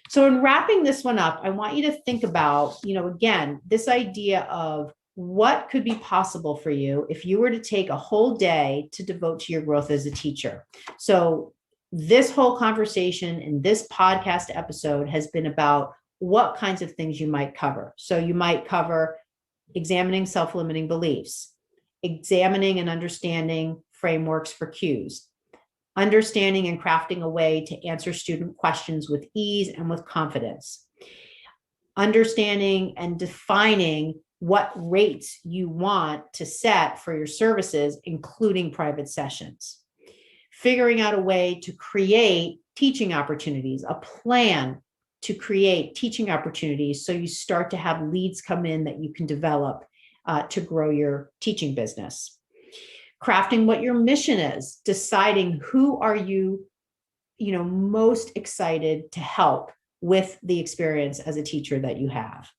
So in wrapping this one up, I want you to think about, again, this idea of what could be possible for you if you were to take a whole day to devote to your growth as a teacher. So this whole conversation in this podcast episode has been about what kinds of things you might cover. So you might cover examining self-limiting beliefs, examining and understanding frameworks for cues, understanding and crafting a way to answer student questions with ease and with confidence, understanding and defining what rates you want to set for your services, including private sessions, figuring out a way to create teaching opportunities, a plan to create teaching opportunities so you start to have leads come in that you can develop to grow your teaching business. Crafting what your mission is, deciding who are you, most excited to help with the experience as a teacher that you have.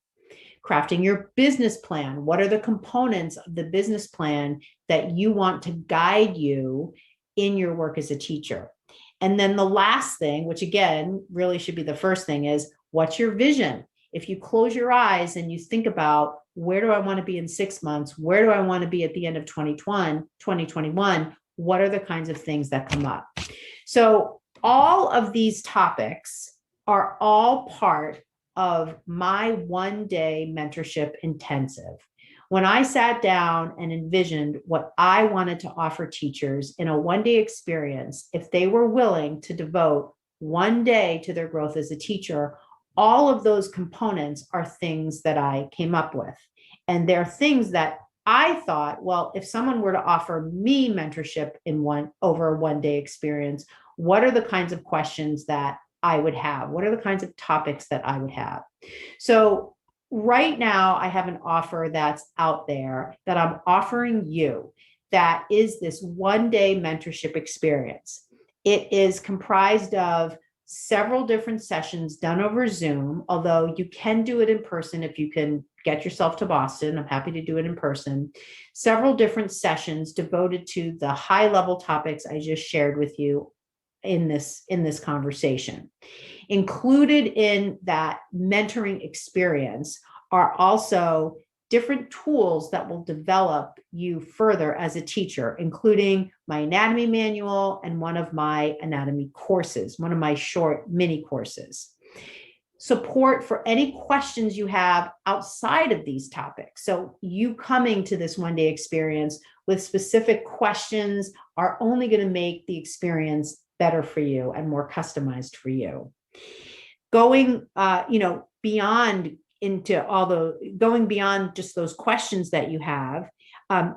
Crafting your business plan. What are the components of the business plan that you want to guide you in your work as a teacher? And then the last thing, which again, really should be the first thing, is what's your vision? If you close your eyes and you think about, where do I want to be in 6 months? Where do I want to be at the end of 2021? What are the kinds of things that come up? So all of these topics are all part of my one-day mentorship intensive. When I sat down and envisioned what I wanted to offer teachers in a one-day experience, if they were willing to devote one day to their growth as a teacher, all of those components are things that I came up with. And they're things that I thought, well, if someone were to offer me mentorship over a one-day experience, what are the kinds of questions that I would have? What are the kinds of topics that I would have? So right now, I have an offer that's out there that I'm offering you, that is this one-day mentorship experience. It is comprised of several different sessions done over Zoom, although you can do it in person if you can get yourself to Boston. I'm happy to do it in person. Several different sessions devoted to the high-level topics I just shared with you in this conversation. Included in that mentoring experience are also different tools that will develop you further as a teacher, including my anatomy manual and one of my anatomy courses, one of my short mini courses. Support for any questions you have outside of these topics. So you coming to this one-day experience with specific questions are only going to make the experience better for you and more customized for you. Going, beyond just those questions that you have,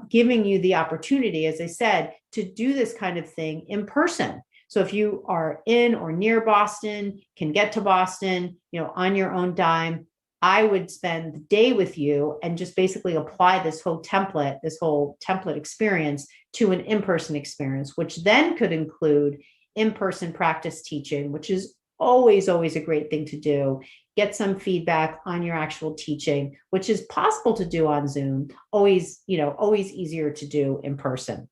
giving you the opportunity, as I said, to do this kind of thing in person. So if you are in or near Boston, can get to Boston, on your own dime, I would spend the day with you and just basically apply this whole template experience to an in-person experience, which then could include in-person practice teaching, which is always a great thing to do. Get some feedback on your actual teaching, which is possible to do on Zoom, always easier to do in person.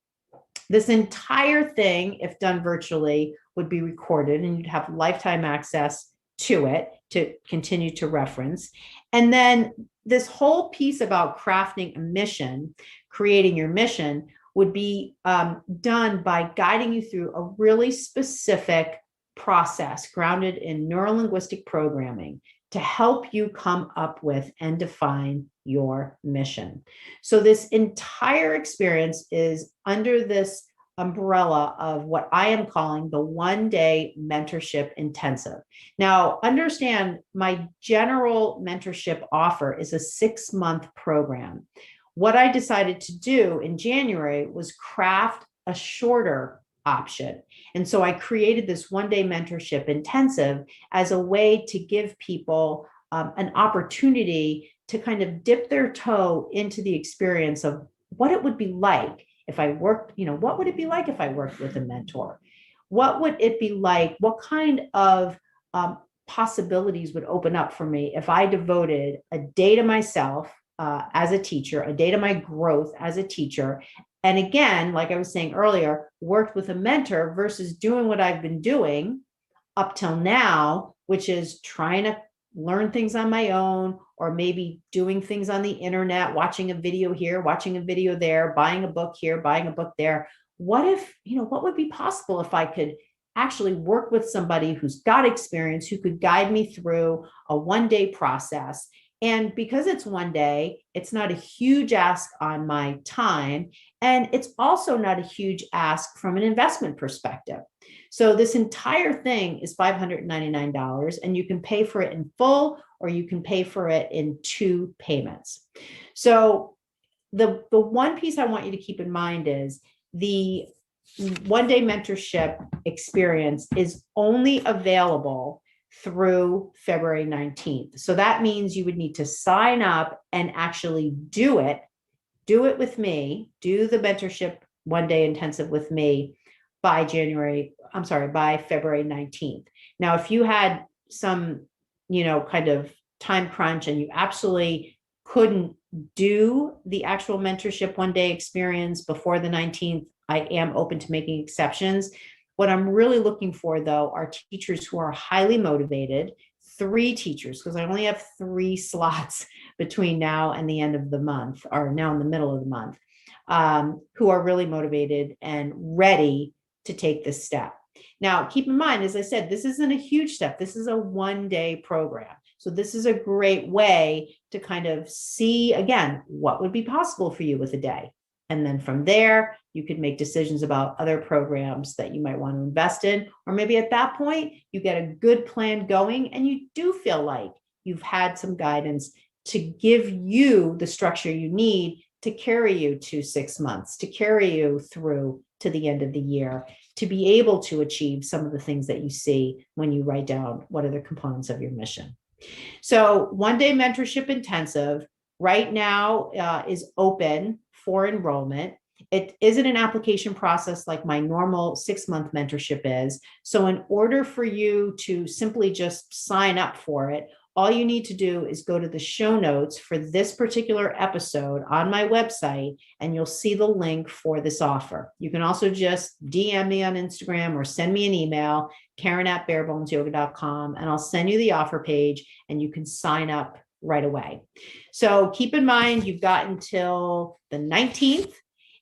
This entire thing, if done virtually, would be recorded and you'd have lifetime access to it to continue to reference. And then this whole piece about crafting a mission, creating your mission, would be done by guiding you through a really specific process grounded in neurolinguistic programming to help you come up with and define your mission. So this entire experience is under this umbrella of what I am calling the One Day Mentorship Intensive. Now, understand my general mentorship offer is a 6-month program. What I decided to do in January was craft a shorter option. And so I created this One Day Mentorship Intensive as a way to give people an opportunity to kind of dip their toe into the experience of what it would be like if I worked, what would it be like if I worked with a mentor? What would it be like? What kind of possibilities would open up for me if I devoted a day to myself as a teacher, a day to my growth as a teacher? And again, like I was saying earlier, worked with a mentor versus doing what I've been doing up till now, which is trying to learn things on my own, or maybe doing things on the internet, watching a video here, watching a video there, buying a book here, buying a book there. What if, what would be possible if I could actually work with somebody who's got experience, who could guide me through a one-day process? And because it's one day, it's not a huge ask on my time. And it's also not a huge ask from an investment perspective. So this entire thing is $599, and you can pay for it in full, or you can pay for it in 2 payments. So the one piece I want you to keep in mind is the One Day Mentorship Experience is only available through February 19th. So that means you would need to sign up and actually do it with me, do the mentorship One Day Intensive with me by February 19th. Now, if you had some, kind of time crunch and you absolutely couldn't do the actual mentorship one day experience before the 19th, I am open to making exceptions. What I'm really looking for, though, are teachers who are highly motivated, 3 teachers, because I only have 3 slots between now and the end of the month, or now in the middle of the month, who are really motivated and ready to take this step. Now, keep in mind, as I said, this isn't a huge step. This is a one-day program. So this is a great way to kind of see, again, what would be possible for you with a day. And then from there, you could make decisions about other programs that you might want to invest in. Or maybe at that point, you get a good plan going and you do feel like you've had some guidance to give you the structure you need to carry you to 6 months, to carry you through to the end of the year, to be able to achieve some of the things that you see when you write down what are the components of your mission. So One Day Mentorship Intensive right now is open for enrollment. It isn't an application process like my normal 6-month mentorship is. So in order for you to simply just sign up for it, all you need to do is go to the show notes for this particular episode on my website, and you'll see the link for this offer. You can also just DM me on Instagram or send me an email, Karen@barebonesyoga.com, and I'll send you the offer page and you can sign up right away. So keep in mind, you've got until the 19th,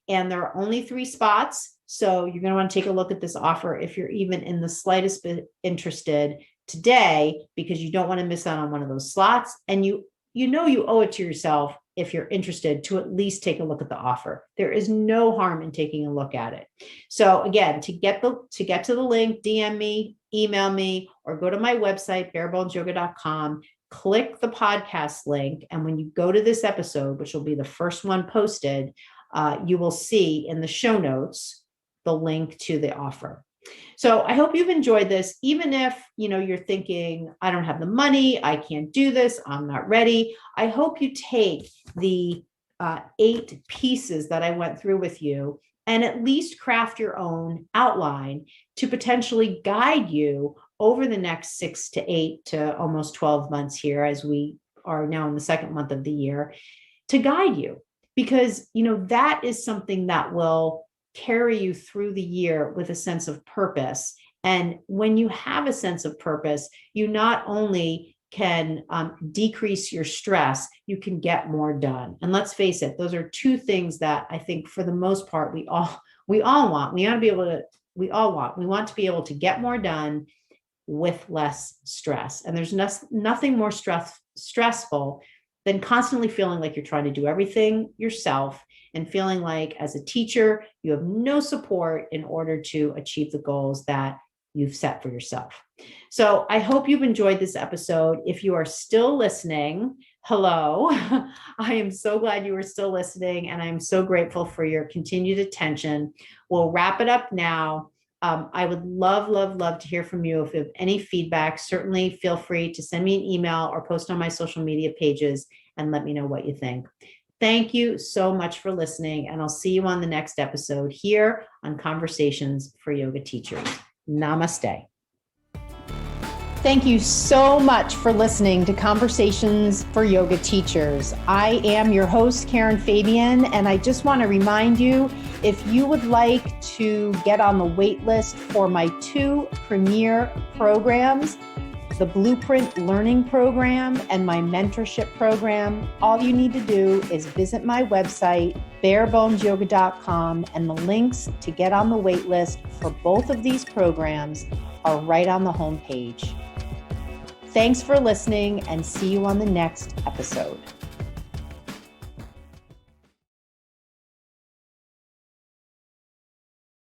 and there are only 3 spots. So you're going to want to take a look at this offer if you're even in the slightest bit interested today, because you don't want to miss out on one of those slots. And you owe it to yourself, if you're interested, to at least take a look at the offer. There is no harm in taking a look at it. So again, to get to the link, DM me, email me, or go to my website, barebonesyoga.com, click the podcast link. And when you go to this episode, which will be the first one posted, you will see in the show notes the link to the offer. So I hope you've enjoyed this, even if, you're thinking, I don't have the money, I can't do this, I'm not ready. I hope you take the 8 pieces that I went through with you and at least craft your own outline to potentially guide you over the next 6 to 8 to almost 12 months here, as we are now in the second month of the year, to guide you. Because, that is something that will carry you through the year with a sense of purpose. And when you have a sense of purpose, you not only can decrease your stress, you can get more done. And let's face it, those are 2 things that I think for the most part, we all want. We want to be able to get more done with less stress. And there's nothing more stressful than constantly feeling like you're trying to do everything yourself and feeling like as a teacher, you have no support in order to achieve the goals that you've set for yourself. So I hope you've enjoyed this episode. If you are still listening, hello. I am so glad you are still listening, and I'm so grateful for your continued attention. We'll wrap it up now. I would love to hear from you. If you have any feedback, certainly feel free to send me an email or post on my social media pages and let me know what you think. Thank you so much for listening, and I'll see you on the next episode here on Conversations for Yoga Teachers. Namaste. Thank you so much for listening to Conversations for Yoga Teachers. I am your host, Karen Fabian, and I just want to remind you, if you would like to get on the wait list for my 2 premier programs, the Blueprint Learning Program and my Mentorship Program, all you need to do is visit my website, barebonesyoga.com, and the links to get on the wait list for both of these programs are right on the homepage. Thanks for listening, and see you on the next episode.